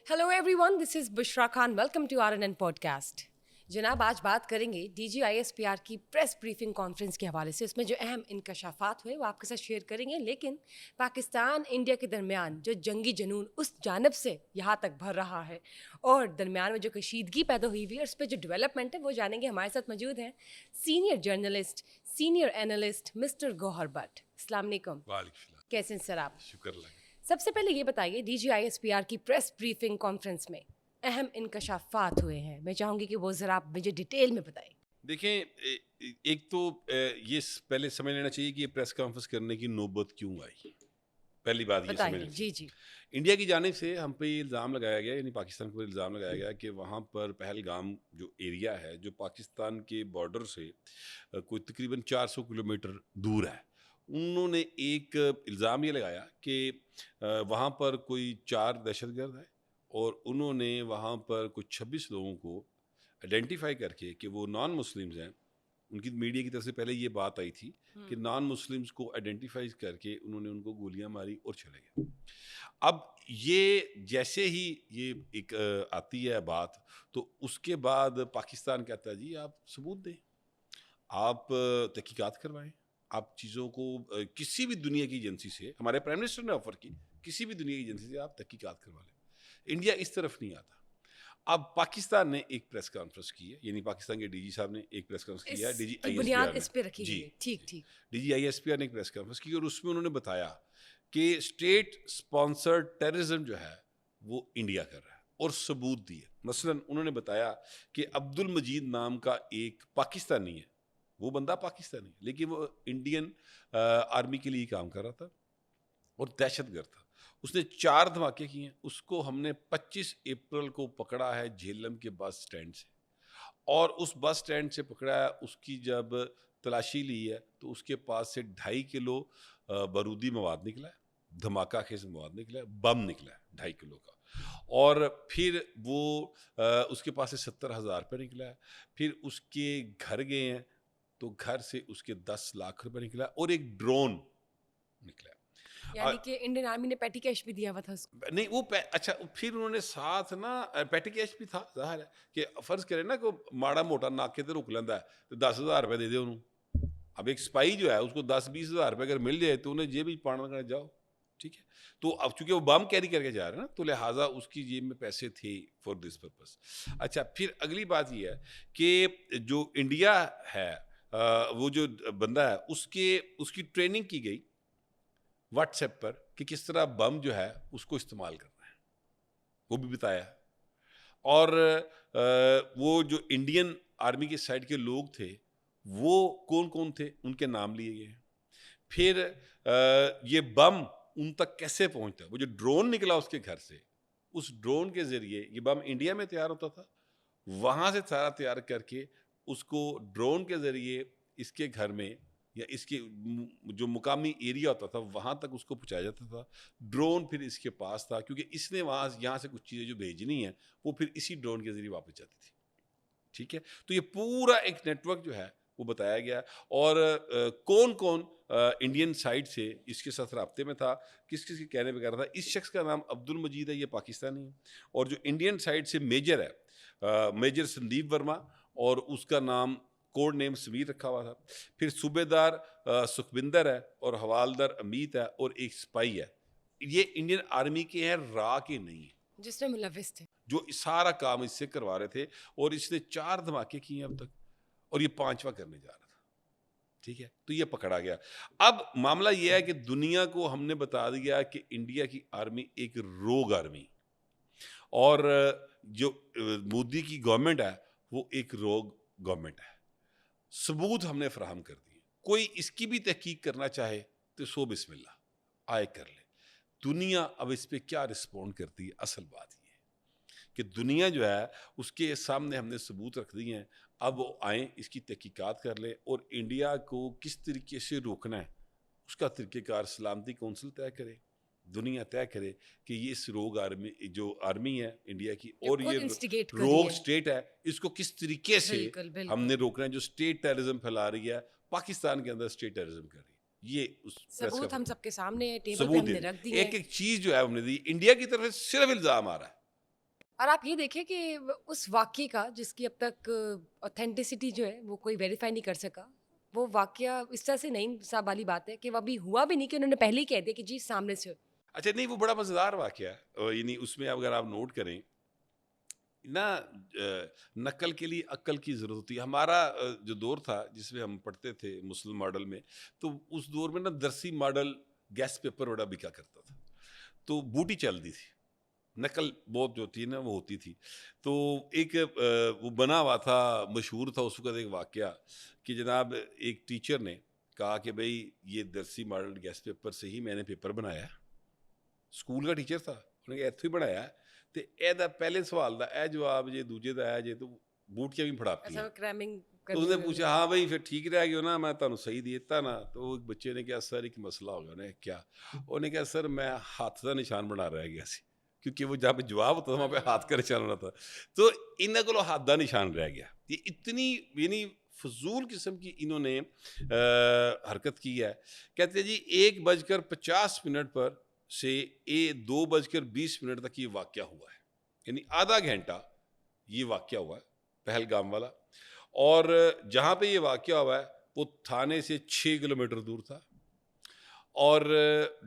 Hello everyone, this is Bushra Khan. Welcome to RNN podcast. जनाब, आज बात करेंगे DGISPR की प्रेस ब्रीफिंग कॉन्फ्रेंस के हवाले से. उसमें जो अहम इंकशाफात हुए वो आपके साथ शेयर करेंगे. लेकिन पाकिस्तान इंडिया के दरमियान जो जंगी जुनून उस जानब से यहाँ तक भर रहा है और दरमियान में जो कशीदगी पैदा हुई हुई है, उस पर जो डेवलपमेंट है वो जानेंगे. हमारे साथ मौजूद हैं senior journalist, senior analyst mister Gauhar Bhatt. अस्सलाम वालेकुम. कैसे हैं सर आप? शुक्र लगा. सबसे पहले ये बताइए, DGISPR की प्रेस ब्रीफिंग कॉन्फ्रेंस में अहम इंकशाफात हुए हैं. मैं चाहूँगी कि वो ज़रा आप मुझे डिटेल में बताएं. देखें, एक तो ये पहले समझ लेना चाहिए कि ये प्रेस कॉन्फ्रेंस करने की नौबत क्यों आई. पहली बात ये समझ बताइए. लेना जी चाहिए. जी. इंडिया की जानिब से हम पे ये इल्ज़ाम लगाया गया, यानी पाकिस्तान पर इल्ज़ाम लगाया गया कि वहाँ पर पहलगाम जो एरिया है, जो पाकिस्तान के बॉर्डर से कोई तकरीबन 400 किलोमीटर दूर है, उन्होंने एक इल्ज़ाम ये लगाया कि वहाँ पर कोई 4 दहशतगर्द है और उन्होंने वहाँ पर कुछ 26 लोगों को आइडेंटिफाई करके कि वो नॉन मुस्लिम्स हैं. उनकी मीडिया की तरफ से पहले ये बात आई थी कि नॉन मुस्लिम्स को आइडेंटिफाई करके उन्होंने उनको गोलियां मारी और चले गए. अब ये जैसे ही ये एक आती है बात, तो उसके बाद पाकिस्तान कहता है जी आप सबूत दें, आप तहकीकात करवाएं, आप चीज़ों को किसी भी दुनिया की एजेंसी से, हमारे प्राइम मिनिस्टर ने ऑफर की, किसी भी दुनिया की एजेंसी से आप तहकीकात करवा लें. इंडिया इस तरफ नहीं आता. अब पाकिस्तान ने एक प्रेस कॉन्फ्रेंस की है, यानी पाकिस्तान के DG साहब ने एक प्रेस कॉन्फ्रेंस किया है. इसकी बुनियाद इस पे रखी जी गई है. ठीक ठीक. DGISPR ने एक प्रेस कॉन्फ्रेंस की और उसमें उन्होंने बताया कि स्टेट स्पॉन्सर्ड टेररिज्म जो है वो इंडिया कर रहा है और सबूत दिए. मसलन उन्होंने बताया कि अब्दुल मजीद नाम का एक पाकिस्तानी है, वो बंदा पाकिस्तानी लेकिन वो इंडियन आर्मी के लिए काम कर रहा था और दहशतगर्द था. उसने 4 धमाके किए हैं. उसको हमने 25 अप्रैल को पकड़ा है झेलम के बस स्टैंड से, और उस बस स्टैंड से पकड़ा है. उसकी जब तलाशी ली है तो उसके पास से 2.5 किलो बारूदी मवाद निकला है, धमाका खेज मवाद निकला है, बम निकला है 2.5 किलो का. और फिर वो उसके पास से 70,000 रुपये निकला है. फिर उसके घर गए हैं तो घर से उसके 10 लाख रुपए निकला और एक ड्रोन निकला. यानी कि इंडियन आर्मी ने पेटी कैश भी दिया हुआ था उसको. नहीं वो अच्छा, फिर उन्होंने साथ ना पेटी कैश भी था. जाहिर है कि फर्ज करें ना को माड़ा मोटा नाके ते रुक लेंदा है तो 10,000 रुपये दे दे उन्होंने. अब एक स्पाई जो है उसको 10-20 हज़ार रुपये अगर मिल जाए तो उन्हें जेब में पाना करने जाओ. ठीक है, तो अब चूंकि वो बम कैरी करके जा रहे हैं ना, तो लिहाजा उसकी जेब में पैसे थे फॉर दिस पर्पस. अच्छा, फिर अगली बात ये है कि जो इंडिया है, वो जो बंदा है उसकी ट्रेनिंग की गई व्हाट्सएप पर कि किस तरह बम जो है उसको इस्तेमाल करना है, वो भी बताया. और वो जो इंडियन आर्मी के साइड के लोग थे वो कौन कौन थे उनके नाम लिए गए. फिर ये बम उन तक कैसे पहुंचता, वो जो ड्रोन निकला उसके घर से, उस ड्रोन के जरिए ये बम इंडिया में तैयार होता था, वहां से सारा तैयार करके उसको ड्रोन के जरिए इसके घर में या इसके जो मुकामी एरिया होता था वहां तक उसको पहुंचाया जाता था. ड्रोन फिर इसके पास था क्योंकि इसने यहाँ से कुछ चीज़ें जो भेजनी है वो फिर इसी ड्रोन के जरिए वापस जाती थी. ठीक है, तो ये पूरा एक नेटवर्क जो है वो बताया गया. और कौन कौन इंडियन साइड से इसके साथ राब्ते में था, किस किस के कहने पे कर रहा था. इस शख्स का नाम अब्दुल मजीद है, ये पाकिस्तानी है. और जो इंडियन साइड से मेजर है, मेजर संदीप वर्मा, और उसका नाम कोड नेम समीर रखा हुआ था. फिर सूबेदार सुखविंदर है और हवालदार अमीत है और एक स्पाई है. ये इंडियन आर्मी के हैं, रा के नहीं है, जिसमें मुलविस थे, जो सारा काम इससे करवा रहे थे. और इसने 4 धमाके किए अब तक और ये 5वां करने जा रहा था. ठीक है, तो ये पकड़ा गया. अब मामला ये है कि दुनिया को हमने बता दिया कि इंडिया की आर्मी एक रोग आर्मी, और जो मोदी की गवर्नमेंट है वो एक रोग गवर्नमेंट है. सबूत हमने फराहम कर दिए. कोई इसकी भी तहकीक करना चाहे तो सो बिस्मिल्लाह आए कर ले. दुनिया अब इस पे क्या रिस्पॉन्ड करती है, असल बात ये है कि दुनिया जो है उसके सामने हमने सबूत रख दिए हैं. अब वो आए, इसकी तहकीकात कर ले और इंडिया को किस तरीके से रोकना है उसका तरीक़ेकार सलामती कौंसिल तय करे, दुनिया तय करे कि ये इस रोग आर्मी, जो आर्मी है इंडिया की और ये रोग स्टेट है, इसको किस तरीके से हमने रोकना है. जो स्टेट टेररिज्म फैला रही है, पाकिस्तान के अंदर स्टेट टेररिज्म कर रही है, ये उस सबूत हम सबके सामने टेबल पे हमने रख दिए. एक एक चीज जो है हमने दी. इंडिया की तरफ से सिर्फ इल्जाम आ रहा है, اور آپ یہ دیکھیں کہ اس واقعے کا جس کی اب تک اوتھینٹسٹی جو ہے وہ کوئی ویریفائی نہیں کر سکا، وہ واقعہ اس طرح سے نئی صاحب والی بات ہے کہ وہ ابھی ہوا بھی نہیں کہ انہوں نے پہلے ہی کہہ دیا کہ جی سامنے سے. اچھا نہیں، وہ بڑا مزیدار واقعہ ہے، یعنی اس میں اگر آپ نوٹ کریں نا، نقل کے لیے عقل کی ضرورت ہوتی ہے. ہمارا جو دور تھا جس میں ہم پڑھتے تھے مسلم ماڈل میں، تو اس دور میں نا درسی ماڈل گیس پیپر بڑا بکا کرتا تھا، تو بوٹی چلتی تھی، نقل بہت جو تھی نا وہ ہوتی تھی. تو ایک وہ بنا ہوا تھا، مشہور تھا اس وقت ایک واقعہ کہ جناب ایک ٹیچر نے کہا کہ بھئی یہ درسی ماڈل گیس پیپر سے ہی میں نے پیپر بنایا. اسکول کا ٹیچر تھا، انہوں نے کہا ایتھوں ہی بنایا تے اے دا پہلے سوال دا اے جواب جے دوجے دا اے جے تو بوٹیاں بھی پڑھاتی ہیں. کرائمنگ تو اس نے پوچھا ہاں بھائی پھر ٹھیک رہ گیا نا، میں تمہیں صحیح دیتا نا. تو ایک بچے نے کہا سر ایک مسئلہ ہو گیا. انہیں کیا؟ انہوں نے کہا سر میں ہاتھ کا نشان بنا رہ گیا سی، کیونکہ وہ جہاں پہ جواب ہوتا تھا وہاں پہ ہاتھ کا نشان ہونا تھا. تو انہیں کو ہاتھ کا نشان رہ گیا. یہ اتنی یعنی فضول قسم کی انہوں نے حرکت کی ہے. کہتے ہیں جی 1:50 پر سے 2:20 تک یہ واقعہ ہوا ہے، یعنی آدھا گھنٹہ یہ واقعہ ہوا ہے پہلگام والا. اور جہاں پہ یہ واقعہ ہوا ہے وہ تھانے سے 6 کلومیٹر دور تھا، اور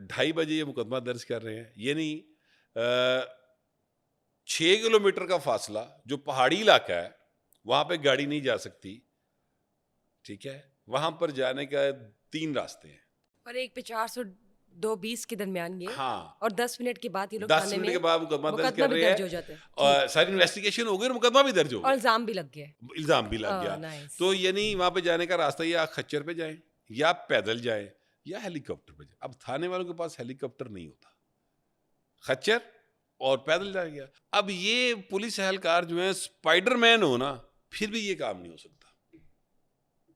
2:30 بجے یہ مقدمہ درج کر رہے ہیں. یعنی 6 کلومیٹر کا فاصلہ جو پہاڑی علاقہ ہے وہاں پہ گاڑی نہیں جا سکتی، ٹھیک ہے. وہاں پر جانے کا 3 راستے ہیں، اور ایک پہ 400 2:20 کے درمیان یہ، ہاں، اور 10 منٹ کے بعد یہ لوگ 10 منٹ کے بعد مقدمہ درج کر بھی رہے درج ہو ہیں، جاتا ہے، اور ساری انویسٹیگیشن ہو گئی اور مقدمہ بھی درج ہو اور گیا، الزام بھی لگ گیا. الزام بھی لگ گیا. تو یعنی وہاں پہ جانے کا راستہ یا خچر پہ جائیں یا پیدل جائیں یا ہیلی کاپٹر پہ جائیں. اب تھانے والوں کے پاس ہیلی کاپٹر نہیں ہوتا، خچر اور پیدل جا گیا. اب یہ پولیس اہلکار جو ہیں اسپائڈر مین ہو نا، پھر بھی یہ کام نہیں ہو سکتا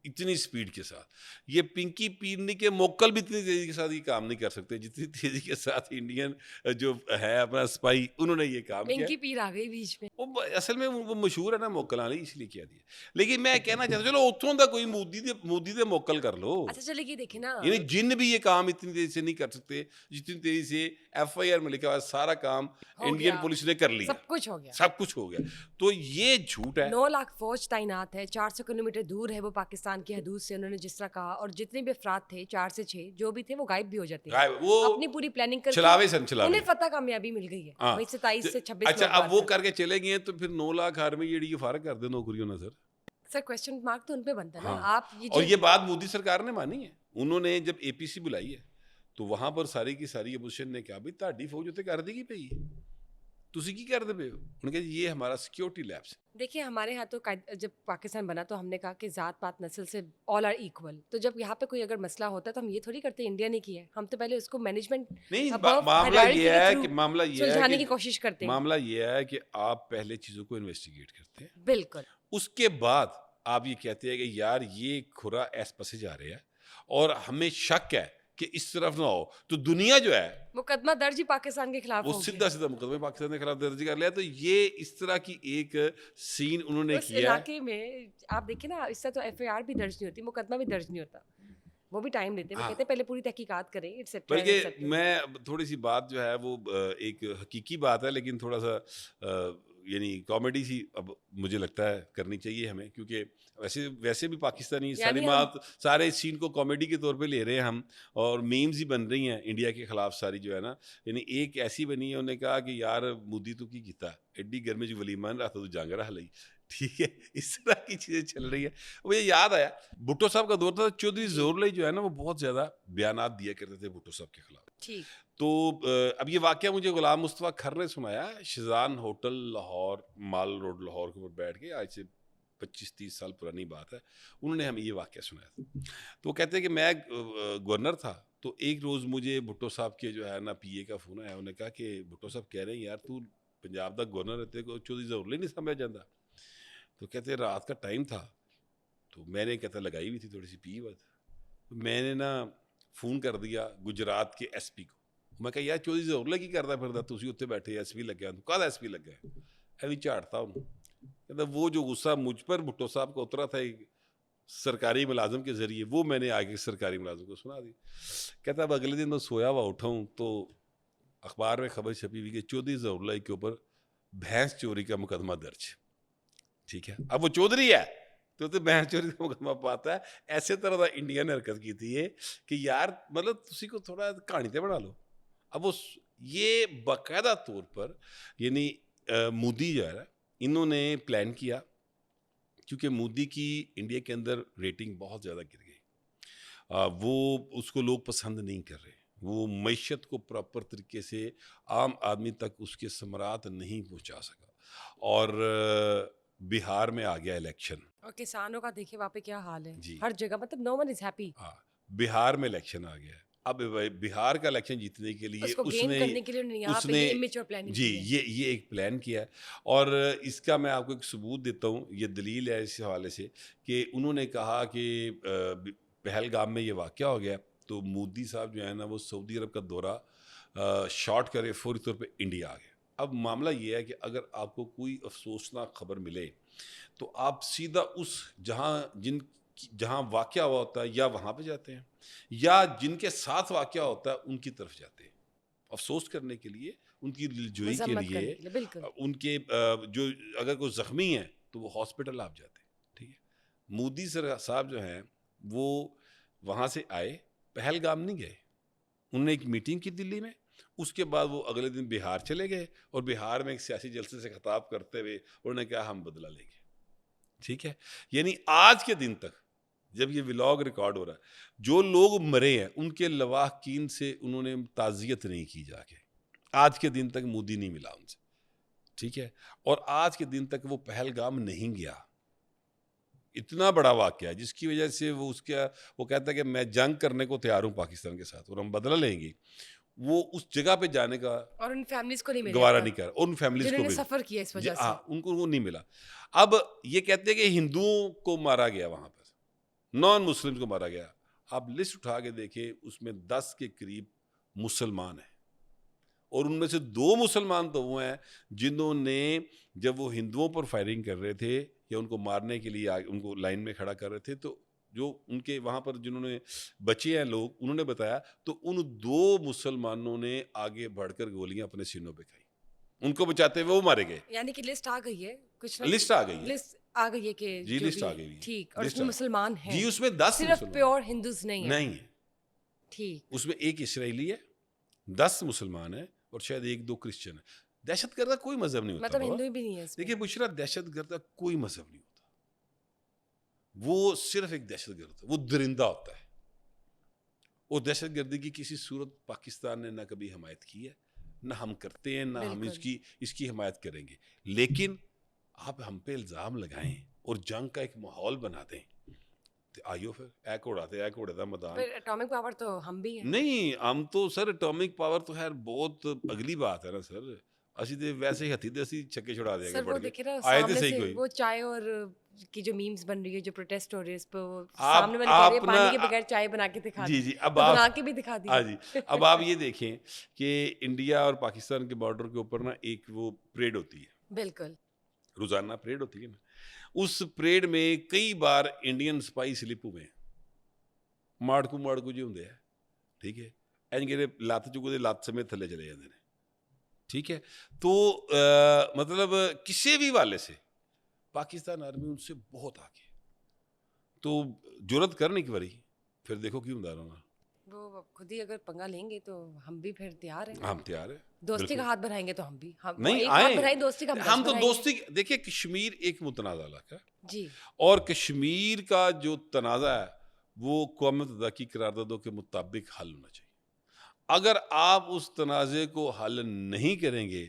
اتنی سپیڈ کے ساتھ. یہ پنکی پیرنی کے موکل بھی اتنی تیزی کے ساتھ یہ کام نہیں کر سکتے جتنی تیزی کے ساتھ انڈین جو ہے اپنا سپائی انہوں نے یہ کام کیا. پنکی پیر آ گئی بیچ میں. وہ اصل میں وہ مشہور ہے نا موکل والی، اس لیے کیا دیا. لیکن میں کہنا چاہتا ہوں چلو اتوں دا کوئی مودی دے موکل کر لو. اچھا چلے یہ دیکھیں نا، یعنی جن بھی یہ کام اتنی تیزی سے نہیں کر سکتے جتنی تیزی سے ایف آئی آر میں لکھا ہوا سارا کام انڈین پولیس نے کر لیا، سب کچھ ہو گیا، سب کچھ ہو گیا. تو یہ جھوٹ ہے. 9 لاکھ فوج تعینات ہے، 400 کلومیٹر دور ہے وہ پاکستان کی حدود سے، انہوں نے جس طرح کہا. اور جتنے بھی افراد تھے 4 سے 6 جو بھی تھے وہ غائب بھی ہو جاتے ہیں، وہ اپنی پوری پلاننگ کر چلاوے کے چلاوے انہیں فتح کامیابی مل گئی ہے. وہی 27 سے 26. اچھا اب وہ کر کے چلے گئے تو پھر 9 لاکھ آرمی جیڑی یہ فارغ کر دے نوکریوں نہ سر کوسچن مارک تو ان پہ بنتا ہے نا. آپ اور یہ بات مودی سرکار نے مانی ہے. انہوں نے جب اے پی سی بلائی ہے تو وہاں پر ساری کی ساری اپوزیشن نے کہا بھائی تہاڈی فوج اتنے کر دے گی پئی تسی کی کرتے پے ہو. انہوں نے کہا یہ ہمارا سیکیورٹی لیبس ہے. دیکھیے ہمارے یہاں تو جب پاکستان بنا تو ہم نے کہا کہ ذات پات نسل سے آل آر ایکول. تو جب یہاں پہ کوئی اگر مسئلہ ہوتا ہے تو ہم یہ تھوڑی کرتے انڈیا نے کیا ہے، ہم تو پہلے اس کو مینجمنٹ نہیں. معاملہ یہ ہے کہ سلجھانے کی کوشش کرتے ہیں. معاملہ یہ ہے کہ آپ پہلے چیزوں کو انویسٹیگیٹ کرتے ہیں، بالکل. اس کے بعد آپ یہ کہتے ہیں کہ یار یہ کھرا ایس پسے جا رہے ہیں اور ہمیں شک ہے کہ اس طرف نہ ہو. تو دنیا جو ہے مقدمہ درج ہی پاکستان کے خلاف وہ سیدھا سیدھا مقدمہ پاکستان کے خلاف درج کر لیا. تو یہ اس طرح کی ایک سین انہوں نے اس کیا علاقے میں. آپ دیکھیں نا اس سے تو ایف آئی آر بھی درج نہیں ہوتی، مقدمہ بھی درج نہیں ہوتا. وہ بھی ٹائم لیتے ہیں، وہ کہتے ہیں پہلے پوری تحقیقات کریں. بلکہ میں تھوڑی سی بات جو ہے وہ ایک حقیقی بات ہے لیکن تھوڑا سا یعنی کامیڈی سی اب مجھے لگتا ہے کرنی چاہیے ہمیں، کیونکہ ویسے بھی پاکستانی ساری بات سارے سین کو کامیڈی کے طور پہ لے رہے ہیں ہم، اور میمز ہی بن رہی ہیں انڈیا کے خلاف ساری جو ہے نا. یعنی ایک ایسی بنی ہے، انہوں نے کہا کہ یار مودی تو کی کیتا ایڈی گرمی جو ولیمان رہتا تو جانگ رہا لئی. ٹھیک ہے، اس طرح کی چیزیں چل رہی ہیں. مجھے یاد آیا بھٹو صاحب کا دور تھا، چودھری ظہور علی جو ہے نا وہ بہت زیادہ بیانات دیا کرتے تھے بھٹو صاحب کے خلاف. تو اب یہ واقعہ مجھے غلام مصطفیٰ کھر نے سنایا. شیزان ہوٹل لاہور، مال روڈ لاہور کے اوپر بیٹھ کے، آج سے 25-30 سال پرانی بات ہے، انہوں نے ہمیں یہ واقعہ سنایا تھا. تو وہ کہتے ہیں کہ میں گورنر تھا تو ایک روز مجھے بھٹو صاحب کے جو ہے نا پی اے کا فون آیا. انہوں نے کہا کہ بھٹو صاحب کہہ رہے ہیں یار تو پنجاب دا گورنر رہتے کو چودھری ظہور علی نہیں سمجھا جاتا. تو کہتے ہیں رات کا ٹائم تھا تو میں نے کہتا لگائی ہوئی تھی تھوڑی سی پی بات، میں نے نا فون کر دیا گجرات کے ایس پی کو. میں کہا یار چودھری ظہور علی کی کرتا پھردا تسی اتنے بیٹھے ایس پی لگیا. تو کہا ایس پی لگا ہے ایویں جھاڑتا ہوں. کہتا وہ جو غصہ مجھ پر بھٹو صاحب کو اترا تھا ایک سرکاری ملازم کے ذریعے، وہ میں نے آگے سرکاری ملازم کو سنا دی. کہتا اب اگلے دن میں سویا ہوا اٹھا ہوں تو اخبار میں خبر چھپی ہوئی کہ چودھری ظہور علی کے اوپر भैंस चोरी का मुकदमा दर्ज, ठीक है। अब वो चौधरी है तो भैंस चोरी का मुकदमा पाता है। ऐसे तरह का इंडिया ने हरकत की थी ये कि यार मतलब तुसी को थोड़ा कहानी ते बना लो। अब वो ये बाकायदा तौर पर यानी मोदी जो है ना, इन्होंने प्लान किया, क्योंकि मोदी की इंडिया के अंदर रेटिंग बहुत ज़्यादा गिर गई। वो उसको लोग पसंद नहीं कर रहे, वो मैशत को प्रॉपर तरीके से आम आदमी तक उसके समरात नहीं पहुंचा सका। और बिहार में आ गया इलेक्शन। और किसानों का देखिए वहाँ पे क्या हाल है, जी हर जगह मतलब नो वन इज हैप्पी। हाँ, बिहार में इलेक्शन आ गया। अब बिहार का इलेक्शन जीतने के लिए उसको गेन उसने करने के लिए उन्होंने यहाँ पे उसने ये इमेच्योर प्लानिंग जी की है। ये एक प्लान किया है। और इसका मैं आपको एक सबूत देता हूँ, ये दलील है इस हवाले से कि उन्होंने कहा कि पहलगाम में ये वाक़या हो गया तो मोदी साहब जो है ना वो सऊदी अरब का दौरा शॉर्ट करे फौरी तौर पे इंडिया आ गए। अब मामला ये है कि अगर आपको कोई अफसोसनाक खबर मिले तो आप सीधा उस जहाँ वाक़या हुआ होता है या वहाँ पे जाते हैं, या जिनके साथ वाक़या होता है उनकी तरफ जाते हैं अफसोस करने के लिए, उनकी दिलजोई के मजम्मत लिए। करने के लिए बिल्कुल। उनके जो अगर कोई ज़ख्मी है तो वो हॉस्पिटल आप जाते हैं, ठीक है। मोदी सर साहब जो हैं वो वहाँ से आए, पहलगाम नहीं गए। उन्होंने एक मीटिंग की दिल्ली में, उसके बाद वो अगले दिन बिहार चले गए और बिहार में एक सियासी जलसे से खिताब करते हुए उन्होंने कहा हम बदला लेंगे, ठीक है। यानी आज के दिन तक जब ये व्लॉग रिकॉर्ड हो रहा है, जो लोग मरे हैं उनके लवाहकीन से उन्होंने ताज़ियत नहीं की जाके, आज के दिन तक मोदी नहीं मिला उनसे, ठीक है। और आज के दिन तक वो पहलगाम नहीं गया। इतना बड़ा वाक़या है जिसकी वजह से वो कहता है कि मैं जंग करने को तैयार हूँ पाकिस्तान के साथ और हम बदला लेंगे, वो उस जगह पे जाने का और उन फैमिलीज को नहीं मिले अब गवारा नहीं तक, कर, उन फैमिलीज को जिन्होंने भी सफर किया इस वजह से। उनको वो नहीं मिला। अब ये कहते हैं कि हिंदुओं को मारा गया, वहां पर नॉन मुस्लिम को मारा गया। आप लिस्ट उठा के देखिए, उसमें 10 के करीब मुसलमान हैं और उनमें से 2 मुसलमान तो वो हैं जिन्होंने जब वो हिंदुओं पर फायरिंग कर रहे थे या उनको मारने के लिए उनको लाइन में खड़ा कर रहे थे, तो जो उनके वहाँ पर जिन्होंने बचे हैं लोग, उन्होंने बताया तो उन 2 मुसलमानों ने आगे बढ़कर गोलियां अपने सीनों पे खाई, उनको बचाते हुए वो मारे गए। यानी कि लिस्ट आ गई है कुछ ना, लिस्ट आ गई है लिस्ट आ गई है कि जी, जो लिस्ट भी आ गई है, ठीक, और लिस्ट उसमें आ मुसलमान हैं, जी, उसमें 10 सिर्फ मुसलमान प्योर हिंदूज नहीं है। नहीं है, ठीक, उसमें एक इसराइली है, 10 मुसलमान है और शायद 1-2 क्रिश्चियन है। दहशतगर्द का कोई मजहब नहीं होता मतलब बाबा। हिंदू भी नहीं है इसमें। देखिए बुशरा, दहशतगर्द का कोई मजहब नहीं होता, वो सिर्फ एक दहशतगर्द है, वो दरिंदा होता है। और दहशतगर्दी की किसी सूरत पाकिस्तान ने ना कभी हमायत की है, ना हम करते हैं, ना हम बिल्कुल। इसकी हमायत करेंगे। लेकिन आप हम पे इल्ज़ाम लगाएं और जंग का एक माहौल बना दें तो आइयो फिर ऐ घोड़े दा मैदान। फिर एटॉमिक पावर तो हम भी हैं। नहीं, हम तो सर एटॉमिक पावर तो खैर बहुत अगली बात है ना सर। ਅਸੀਂ ਤੇ वैसे ही हथी ते ਅਸੀਂ छक्के छुड़ा देंगे सर वो बढ़ के। देखिए ना आए तो सामने सही से कोई। वो चाय और की जो मीम्स बन रही है, जो प्रोटेस्ट हो रही है, इस पे वो आप सामने वाले कह रही है आप ना पानी के बगैर चाय बना के दिखा जी, दे, जी, अब तो आप बना के भी दिखा दी हाँ है। जी, अब आप ये देखें कि इंडिया और पाकिस्तान के बॉर्डर के ऊपर ना एक वो परेड होती है, बिल्कुल। रोज़ाना परेड होती है ना, उस परेड में कई बार इंडियन सिपाही स्लिप हुए हैं, माड़कू जो होंगे हैं, ठीक है, इंज कहते लत्त चुकते लत्त समेत थले चले जाते हैं, ठीक है। तो मतलब किसी भी वाले से पाकिस्तान आर्मी उनसे बहुत आगे, तो जुरत करने की बारी फिर देखो क्यों होंदा रहना। वो खुद ही अगर पंगा लेंगे तो हम भी फिर तैयार हैं। हम तैयार है, दोस्ती का बिल्कुल। हाथ बढ़ाएंगे तो हम भी, हम वो नहीं एक हाथ आए, बढ़ाएं दोस्ती का, हम 10 हम तो बढ़ाएंगे। दोस्ती देखिए, कश्मीर एक मुतनाज़ा इलाका है जी। और कश्मीर का जो तनाज़ा है वो कौम मुत्तहिदा की करारदादों के मुताबिक हल होना चाहिए। अगर आप उस तनाज़े को हल नहीं करेंगे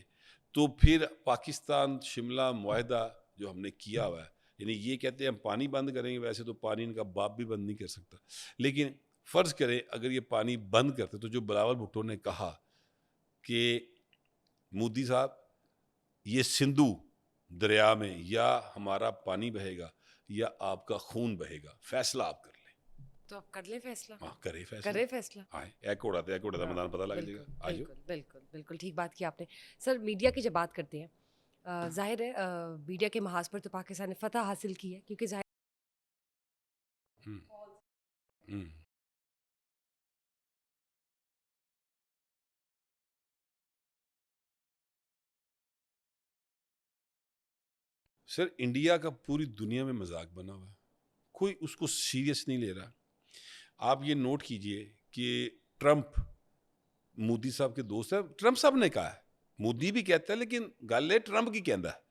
तो फिर पाकिस्तान शिमला मुआहदा जो हमने किया हुआ है, यानी ये कहते हैं हम पानी बंद करेंगे, वैसे तो पानी इनका बाप भी बंद नहीं कर सकता, लेकिन फ़र्ज़ करें अगर ये पानी बंद करते तो जो बिलावल भुट्टो ने कहा कि मोदी साहब ये सिंधु दरिया में या हमारा पानी बहेगा या आपका खून बहेगा, फैसला आप कर लें। तो आप कर लें फैसला। हाँ, करे फैसला। करे फैसला। आए एक घोड़ा का हाँ, मैदान पता लग बिल्कुल जाएगा, आइयो। बिल्कुल बिल्कुल बिल्कुल ठीक बात की आपने। सर मीडिया की जब बात करते हैं, जाहिर है मीडिया के महाज पर तो पाकिस्तान ने फतह हासिल की है, क्योंकि जाहिर हम्म, हम्म। سر انڈیا کا پوری دنیا میں مذاق بنا ہوا ہے, کوئی اس کو سیریس نہیں لے رہا. آپ یہ نوٹ کیجئے کہ ٹرمپ مودی صاحب کے دوست ہیں. ٹرمپ صاحب نے کہا ہے, مودی بھی کہتا ہے لیکن گل ہے ٹرمپ کی کہندا ہے.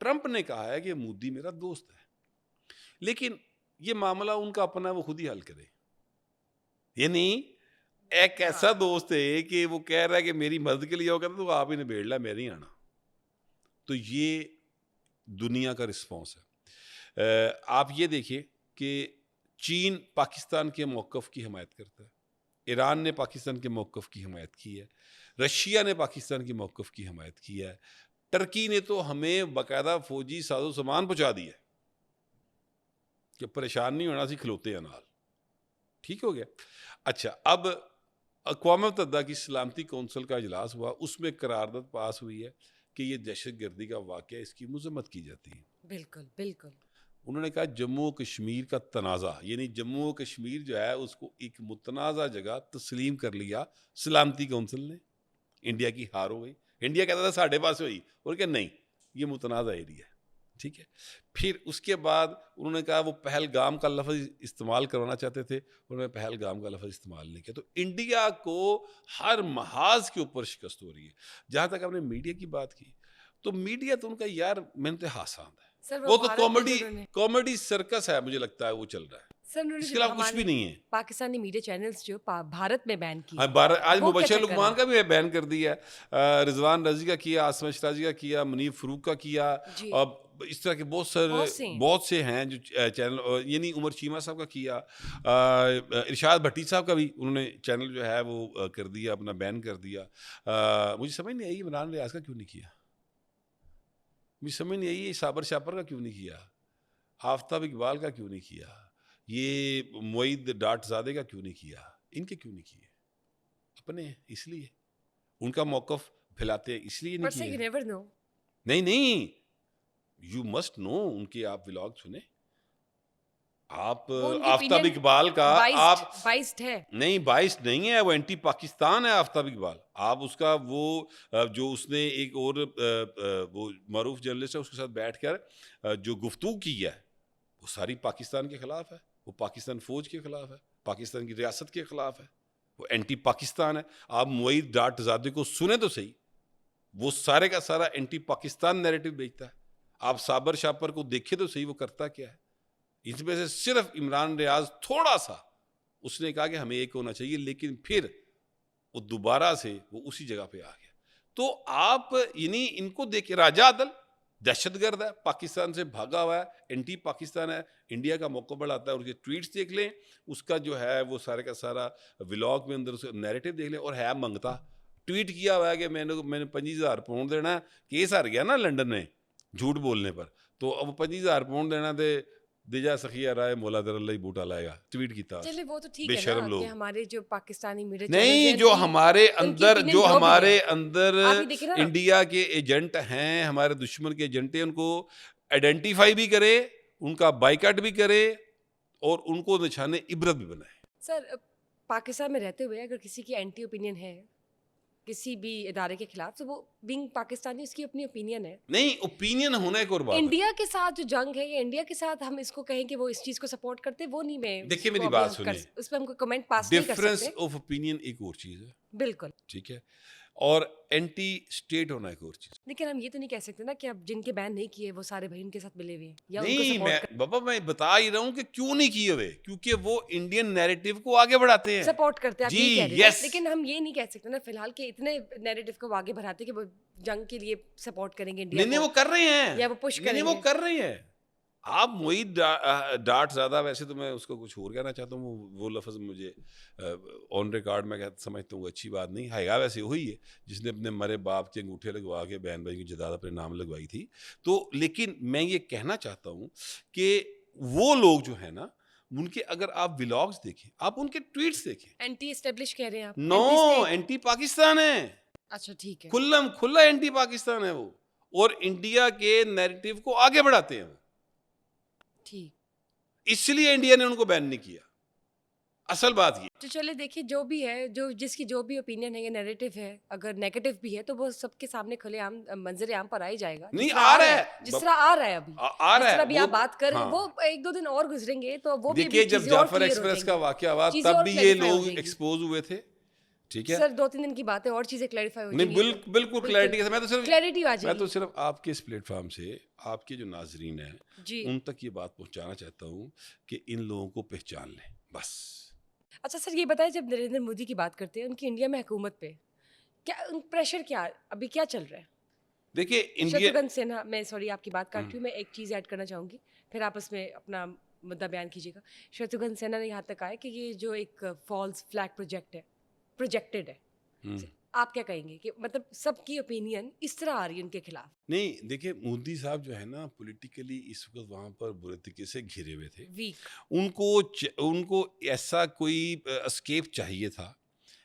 ٹرمپ نے کہا ہے کہ مودی میرا دوست ہے, لیکن یہ معاملہ ان کا اپنا ہے, وہ خود ہی حل کرے. یعنی ایک ایسا دوست ہے کہ وہ کہہ رہا ہے کہ میری مدد کے لیے ہوگا تو آپ ہی نے بیڑ لا, میں نہیں آنا. تو یہ دنیا کا رسپانس ہے. آپ یہ دیکھیں کہ چین پاکستان کے موقف کی حمایت کرتا ہے, ایران نے پاکستان کے موقف کی حمایت کی ہے, رشیا نے پاکستان کے موقف کی حمایت کی ہے, ٹرکی نے تو ہمیں باقاعدہ فوجی ساز و سامان پہنچا دیا کہ پریشان نہیں ہونا, سی کھلوتے ہیں نال. ٹھیک ہو گیا. اچھا, اب اقوام متحدہ کی سلامتی کونسل کا اجلاس ہوا, اس میں قرارداد پاس ہوئی ہے کہ یہ دہشت گردی کا واقعہ, اس کی مذمت کی جاتی ہے. بالکل بالکل. انہوں نے کہا جموں و کشمیر کا تنازع, یعنی جموں و کشمیر جو ہے اس کو ایک متنازع جگہ تسلیم کر لیا سلامتی کونسل نے. انڈیا کی ہار ہو گئی. انڈیا کہتا تھا ساڑھے پاس ہوئی, اور کہ نہیں یہ متنازع ایریا ہے. ٹھیک ہے. پھر اس کے بعد انہوں نے کہا وہ پہلگام کا لفظ استعمال کروانا چاہتے تھے, انہوں نے پہلگام کا لفظ استعمال نہیں کیا. تو انڈیا کو ہر محاذ کے اوپر شکست ہو رہی ہے. جہاں تک آپ نے میڈیا کی بات کی, تو میڈیا تو ان کا یار انتہا آسان ہے, وہ تو کامیڈی سرکس ہے, مجھے لگتا ہے وہ چل رہا ہے, اس کے علاوہ کچھ بھی نہیں ہے. پاکستانی میڈیا چینلز جو بھارت میں بین کی, آج مبشر لقمان کا بھی بین کر دیا ہے, رضوان رضی کا کیا, عاصم اشراجی کا کیا, منیب فروق کا کیا, اور اس طرح کے بہت سے ہیں جو چینل, یعنی عمر چیمہ صاحب کا کیا, ارشاد بھٹی صاحب کا بھی انہوں نے چینل جو ہے وہ کر دیا, اپنا بین کر دیا. مجھے سمجھ نہیں آئی عمران ریاض کا کیوں نہیں کیا, مجھے سمجھ نہیں آئی صابر شاپر کا کیوں نہیں کیا, آفتاب اقبال کا کیوں نہیں کیا, یہ معید ڈاٹ زادے کا کیوں نہیں کیا, ان کے کیوں نہیں کیے؟ اپنے اس لیے ان کا موقف پھیلاتے ہیں, اس لیے نہیں کیے. نہیں, یو مسٹ نو, ان کے آپ ولاگ سنیں. آپ آفتاب اقبال کا آپ بائسڈ ہے, نہیں بائسڈ نہیں ہے, وہ اینٹی پاکستان ہے آفتاب اقبال. آپ اس کا وہ جو اس نے ایک اور وہ معروف جرنلسٹ ہے اس کے ساتھ بیٹھ کر جو گفتگو کی ہے وہ ساری پاکستان کے خلاف ہے, وہ پاکستان فوج کے خلاف ہے, پاکستان کی ریاست کے خلاف ہے, وہ اینٹی پاکستان ہے. آپ معید ڈاٹ زادے کو سنیں تو صحیح, وہ سارے کا سارا اینٹی پاکستان نیریٹو بیچتا ہے. آپ صابر شاپر کو دیکھیں تو صحیح وہ کرتا کیا ہے. اس میں سے صرف عمران ریاض تھوڑا سا اس نے کہا کہ ہمیں ایک ہونا چاہیے, لیکن پھر وہ دوبارہ سے وہ اسی جگہ پہ آ گیا. تو آپ یعنی ان کو دیکھیں, راجہ عدل دہشت گرد ہے, پاکستان سے بھاگا ہوا ہے, اینٹی پاکستان ہے, انڈیا کا موقع بڑھاتا ہے. اور اس کے ٹویٹس دیکھ لیں, اس کا جو ہے وہ سارے کا سارا ولاگ میں اندر سے نیریٹو دیکھ لیں, اور ہے منگتا. ٹویٹ کیا ہوا ہے کہ میں نے 25,000 پاؤنڈ دینا ہے, کیس ہار گیا نا لنڈن میں جھوٹ بولنے پر, تو اب 25,000 پاؤنڈ دینا تھے, دیجا سخیہ رائے مولا در اللہ بوٹا لائے گا, ٹویٹ کی تھا. چلے وہ تو ٹھیک ہے نا کہ ہمارے جو پاکستانی میڈیا نہیں, جو ہمارے اندر انڈیا کے ایجنٹ ہیں, ہمارے دشمن کے ایجنٹ ہیں, ان کو آئیڈینٹیفائی بھی کرے, ان کا بائیکاٹ بھی کرے, اور ان کو نشانے عبرت بھی بنائے. سر پاکستان میں رہتے ہوئے اگر کسی کی اینٹی اوپینین ہے کسی بھی ادارے کے خلاف, تو وہ بینگ پاکستانی اس کی اپنی اوپینین ہے. نہیں, اوپینین ہونا ایک اور بات ہے. انڈیا کے ساتھ جو جنگ ہے, یا انڈیا کے ساتھ ہم اس کو کہیں کہ وہ اس چیز کو سپورٹ کرتے, وہ نہیں. میں دیکھیں میری بات سنیں, اس پہ ہم کو کمنٹ پاس نہیں کر سکتے. ڈفرینس آف اوپینین ایک اور چیز ہے, بالکل ٹھیک ہے, اور اینٹی اسٹیٹ ہونا ایک اور چیز. لیکن ہم یہ تو نہیں کہہ سکتے نا کہ اب جن کے بین نہیں کیے وہ سارے بھائی ان کے ساتھ ملے ہوئے ہیں, یا نہیں, میں بتا ہی رہا ہوں کہ کیوں نہیں کیے ہوئے, کیونکہ وہ انڈین نیریٹو کو آگے بڑھاتے ہیں, سپورٹ کرتے ہیں. جی یس. لیکن ہم یہ نہیں کہہ سکتے نا فی الحال کہ اتنے نیریٹو کو آگے بڑھاتے کہ وہ جنگ کے لیے سپورٹ کریں گے انڈیا. نہیں, وہ کر رہے ہیں, یا وہ پش کریں گے, وہ کر رہے ہیں. آپ معید ڈاٹ زیادہ, ویسے تو میں اس کو کچھ اور کہنا چاہتا ہوں, وہ لفظ مجھے آن ریکارڈ میں سمجھتا ہوں اچھی بات نہیں ہے. ویسے وہی ہے جس نے اپنے مرے باپ کے انگوٹھے لگوا کے بہن بھائی کی جداد اپنے نام لگوائی تھی. تو لیکن میں یہ کہنا چاہتا ہوں کہ وہ لوگ جو ہیں نا, ان کے اگر آپ ولاگز دیکھیں, آپ ان کے ٹویٹس دیکھیں, اینٹی اسٹیبلش کہہ رہے ہیں آپ. نو, اینٹی پاکستان ہے. اچھا ٹھیک ہے, کھلا اینٹی پاکستان ہے وہ, اور انڈیا کے نیریٹو کو آگے بڑھاتے ہیں. ٹھیک, اس لیے انڈیا نے ان کو بین نہیں کیا. असल बात ये तो चले देखिए, जो भी है, जो जिसकी जो भी ओपिनियन है या नैरेटिव है, अगर नेगेटिव भी है तो वो सबके सामने खुलेआम मंजर आम पर आ ही जाएगा, नहीं जिस तरह आ आ रहा रहा है, है, जिस तरह आ रहा है अभी, आ जिस रहा तरह है अभी आप बात कर रहे हैं, वो 1-2 दिन और गुजरेंगे तो वो भी देखिए अभी जब चीजें और जाफर क्लियर हो एक्सप्रेस का जाएंगी, वाकया हुआ चीजें तब और भी ये क्लैरिफाई हो लोग जाएंगी। एक्सपोज हुए थे, ठीक है। सर 2-3 दिन की बात है और चीजें क्लैरिफाई हो नहीं जाएंगी, बिल्कुल क्लैरिटी के साथ क्लैरिटी आ मैं तो जाएगी सिर्फ आपके इस प्लेटफॉर्म से आपके जो नाजरीन हैं जी। उन तक ये बात पहुंचाना चाहता हूँ कि इन लोगों को पहचान लें बस। अच्छा सर, ये बताएं, जब नरेंद्र मोदी की बात करते हैं, उनकी इंडिया में हुकूमत पे क्या प्रेशर, क्या अभी क्या चल रहा है? देखिए इंडिया शत्रुघ्न सिन्हा, मैं सॉरी आपकी बात काट रही हूँ, मैं एक चीज़ ऐड करना चाहूँगी, फिर आप उसमें अपना मुद्दा बयान कीजिएगा। शत्रुघ्न सिन्हा ने यहाँ तक कहा है कि ये जो एक फॉल्स फ्लैग प्रोजेक्टेड है, आप क्या कहेंगे कि मतलब सबकी ओपिनियन इस तरह आ रही है उनके खिलाफ? नहीं देखिए मोदी साहब जो है ना पॉलिटिकली इस वक्त वहाँ पर बुरे तरीके से घिरे हुए थे, वीक। उनको ऐसा कोई एस्केप चाहिए था,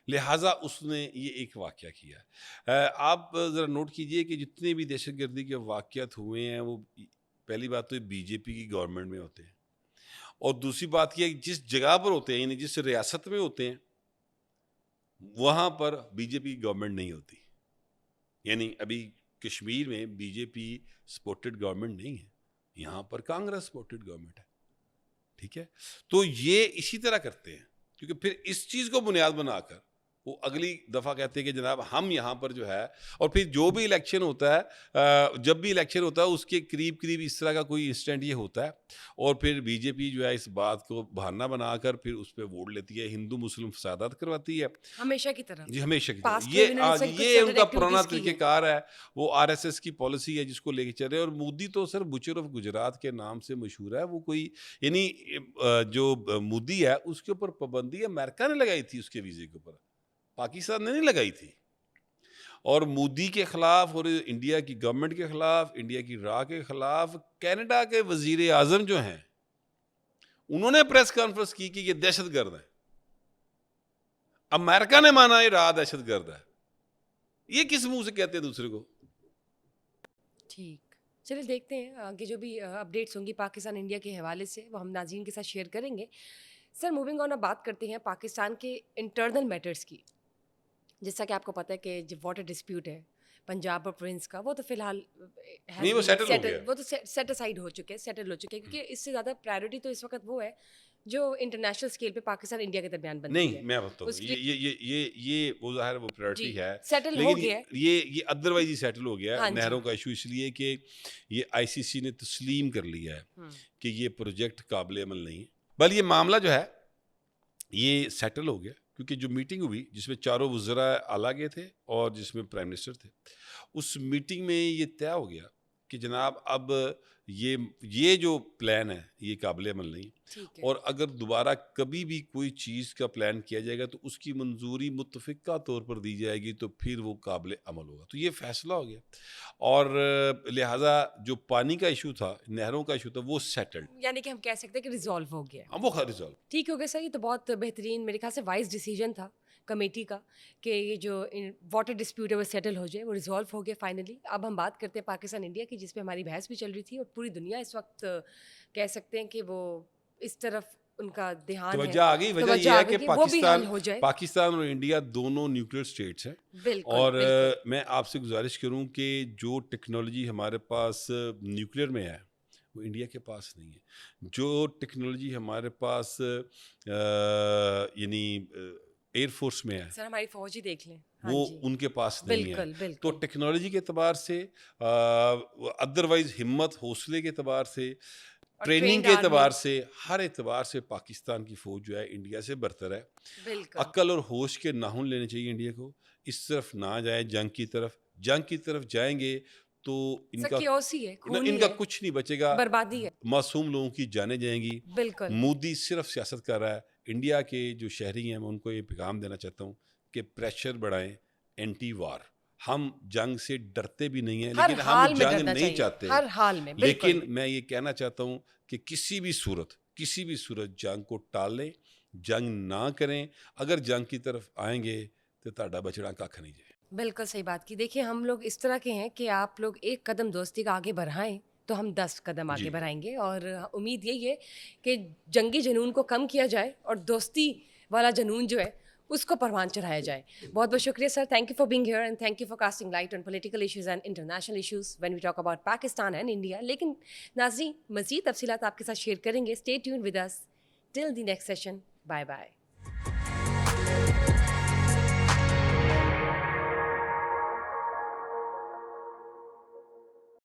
लिहाजा उसने ये एक वाक़या किया। आप ज़रा नोट कीजिए कि जितने भी दहशतगर्दी के वाक़यात हुए हैं वो पहली बात तो बीजेपी की गवर्नमेंट में होते हैं और दूसरी बात ये जिस जगह पर होते हैं यानी जिस रियासत में होते हैं वहाँ पर बीजेपी की गवर्नमेंट नहीं होती। यानी अभी कश्मीर में बीजेपी सपोर्टेड गवर्नमेंट नहीं है, यहाँ पर कांग्रेस सपोर्टेड गवर्नमेंट है, ठीक है। तो ये इसी तरह करते हैं क्योंकि फिर इस चीज़ को बुनियाद बनाकर वो अगली दफ़ा कहते हैं कि जनाब हम यहाँ पर जो है, और फिर जो भी इलेक्शन होता है जब भी इलेक्शन होता है उसके करीब करीब इस तरह का कोई इंसिडेंट ये होता है और फिर बीजेपी जो है इस बात को बहाना बनाकर फिर उस पर वोट लेती है, हिंदू मुस्लिम फसादात करवाती है हमेशा की तरह जी, हमेशा की Past तरह। में भी इन्होंने आज सब कुछ ये certain उनका activities पुराना की है। तरीक़ेकार है, वो आरएसएस की पॉलिसी है जिसको लेके चल रहे हैं। और मोदी तो सर बुचर ऑफ गुजरात के नाम से मशहूर है, वो कोई यानी जो मोदी है उसके ऊपर पाबंदी अमेरिका ने लगाई थी, उसके वीज़े के ऊपर पाकिस्तान ने नहीं लगाई थी। और मोदी के खिलाफ और इंडिया की गवर्नमेंट के खिलाफ, इंडिया की राह के खिलाफ कनाडा के वजीर आजम जो हैं उन्होंने प्रेस कॉन्फ्रेंस की कि ये दहशतगर्द है। अमेरिका ने माना ये राह दहशतगर्द है। ये किस मुंह से कहते हैं दूसरे को? ठीक, चलिए देखते हैं आगे जो भी अपडेट्स होंगी पाकिस्तान इंडिया के हवाले से, वो हम नाज़रीन के साथ शेयर करेंगे। सर मूविंग ऑन, अब बात करते हैं पाकिस्तान के इंटरनल मैटर्स की। जैसा कि आपको पता है कि जो वाटर डिस्प्यूट है पंजाब और प्रिंस का, वो तो फिलहाल नहीं, वो settle हो गया। वो तो सेट असाइड हो चुके हैं, सेटल हो चुके हैं, क्योंकि इससे ज़्यादा प्रायोरिटी तो इस वक्त वो है जो इंटरनेशनल स्केल पे पाकिस्तान इंडिया के दरमियान बनती नहीं है। मैं बताऊँ उसके ये वो ज़ाहिर वो प्रायोरिटी जी है, सेटल हो लेकिन गया है। ये अदरवाइज ही सेटल हो गया हाँ है। जी। नहरों का इशू इसलिए कि ये आईसीसी ने तस्लीम कर लिया है कि ये प्रोजेक्ट काबिल अमल नहीं है। बल ये मामला जो है ये सेटल हो गया क्योंकि जो मीटिंग हुई जिसमें चारों वज़रा आला गए थे और जिसमें प्राइम मिनिस्टर थे, उस मीटिंग में ये तय हो गया कि जनाब अब ये जो प्लान है ये काबिल अमल नहीं, ठीक है। और अगर दोबारा कभी भी कोई चीज़ का प्लान किया जाएगा तो उसकी मंजूरी मुत्तफ़िक़ा तौर पर दी जाएगी, तो फिर वो काबिल अमल होगा। तो ये फ़ैसला हो गया और लिहाजा जो पानी का इशू था, नहरों का इशू था, वो सेटल्ड, यानी कि हम कह सकते हैं कि रिजॉल्व हो गया। अब वो रिजॉल्व। ठीक हो गया सर, ये तो बहुत बेहतरीन, मेरे ख्याल से वाइज डिसीजन था कमेटी का कि ये जो वाटर डिस्प्यूट है वो सेटल हो जाए, वो रिजॉल्व हो गया फाइनली। अब हम बात करते हैं पाकिस्तान इंडिया की, जिसपे हमारी बहस भी चल रही थी और पूरी दुनिया इस वक्त कह सकते हैं कि वो इस तरफ उनका ध्यान है, तवज्जो आ गई। वजह तवज्जो ये आ है गई कि कि वो भी हल हो जाए। पाकिस्तान और इंडिया दोनों न्यूक्लियर स्टेट्स हैं बिल्कुल और बिल्कुल। मैं आपसे गुजारिश करूं कि जो टेक्नोलॉजी हमारे पास न्यूक्लियर में है वो इंडिया के पास नहीं है। जो टेक्नोलॉजी हमारे पास यानी एयरफोर्स में है सर हमारी फौज ही देख लें, हाँ वो जी, उनके पास नहीं है। बिल्कुल तो बिल्कुल। टेक्नोलॉजी के एतबार से अदरवाइज हिम्मत हौसले के एतबार से, और ट्रेनिंग ट्रेंड के आर्मी, एतबार से, हर एतबार से पाकिस्तान की फ़ौज जो है इंडिया से बरतर है। बिल्कुल। अक्ल और होश के नाखून लेने चाहिए इंडिया को, इस तरफ ना जाए जंग की तरफ। जंग की तरफ जाएंगे तो इनका सिक्योरिटी है, खून ही इनका है, कुछ नहीं बचेगा, बर्बादी है। मासूम लोगों की जानें जाएंगी। बिल्कुल मोदी सिर्फ सियासत कर रहा है। इंडिया के जो शहरी हैं मैं उनको ये पैगाम देना चाहता हूँ कि प्रेशर बढ़ाएं, एंटी वार। हम जंग से डरते भी नहीं हैं, हर लेकिन हाल हम में जंग डरना नहीं चाहिए, चाहते। हर हाल में, बिल्कुल। लेकिन मैं ये कहना चाहता हूँ कि किसी भी सूरत जंग को टाल लें, जंग ना करें। अगर जंग की तरफ आएंगे तो ताड़ा बचड़ा कख नहीं जाए। बिल्कुल सही बात की। देखिए हम लोग इस तरह के हैं कि आप लोग एक कदम दोस्ती का आगे बढ़ाएं तो हम 10 कदम आगे जी। बढ़ाएंगे, और उम्मीद यही है कि जंगी जुनून को कम किया जाए और दोस्ती والا جنون جو ہے اس کو پروان چڑھایا جائے. بہت بہت شکریہ sir, thank you for being here and thank you for casting light on political issues and international issues when we talk about Pakistan and India. لیکن ناظرین مزید تفصیلات آپ کے ساتھ شیئر کریں گے. Stay tune with us till the next session. Bye bye.